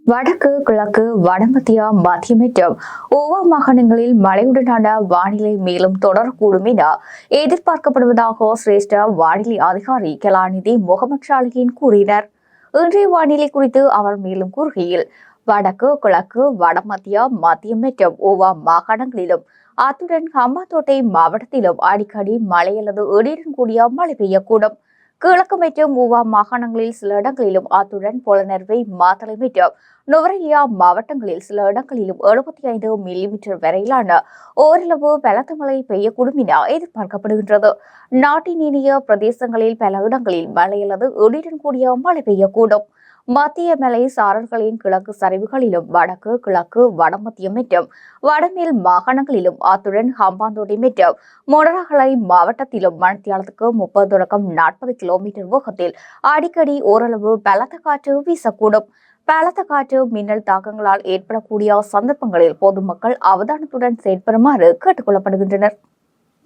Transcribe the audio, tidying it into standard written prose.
வடக்கு, கிழக்கு, வடமத்திய, மத்திய மற்றும் ஓவா மாகாணங்களில் மழையுடனான வானிலை மேலும் தொடரக்கூடும் என எதிர்பார்க்கப்படுவதாக சிரேஷ்ட வானிலை அதிகாரி கலாநிதி முகமது ஷாலிகின் கூறினார். இன்றைய வானிலை குறித்து அவர் மேலும் கூறுகையில், வடக்கு, கிழக்கு, வடமத்திய, மத்திய மற்றும் ஓவா மாகாணங்களிலும் அத்துடன் ஹம்பாந்தோட்டை மாவட்டத்திலும் அடிக்கடி மழை அல்லது இடியுடன் கூடிய மழை பெய்யக்கூடும். கிழக்கு மற்றும் ஊவா மாகாணங்களில் சில இடங்களிலும் அத்துடன் புலனறுவை, மாத்தளை மற்றும் நுவரெலியா மாவட்டங்களில் சில இடங்களிலும் 75 மில்லிமீட்டர் வரையிலான ஓரளவு பலத்த மழை பெய்யக்கூடும் என எதிர்பார்க்கப்படுகின்றது. நாட்டின் இனிய பிரதேசங்களில் பல இடங்களில் மழை அல்லது இடியுடன் கூடிய மழை பெய்யக்கூடும். மத்திய மலை சாரல்களின் கிழக்கு சரிவுகளிலும் வடக்கு, கிழக்கு, வடமத்திய மற்றும் வடமேல் மாகாணங்களிலும் அத்துடன் ஹம்பாந்தோட்டை மற்றும் மொனராகலை மாவட்டத்திலும் மணித்தியாலத்துக்கு 30 தொடக்கம் 40 கிலோமீட்டர் வேகத்தில் அடிக்கடி ஓரளவு பலத்த காற்று வீசக்கூடும். பலத்த காற்று, மின்னல் தாக்கங்களால் ஏற்படக்கூடிய சந்தர்ப்பங்களில் பொதுமக்கள் அவதானத்துடன் செயற்படுமாறு கேட்டுக் கொள்ளப்படுகின்றனர்.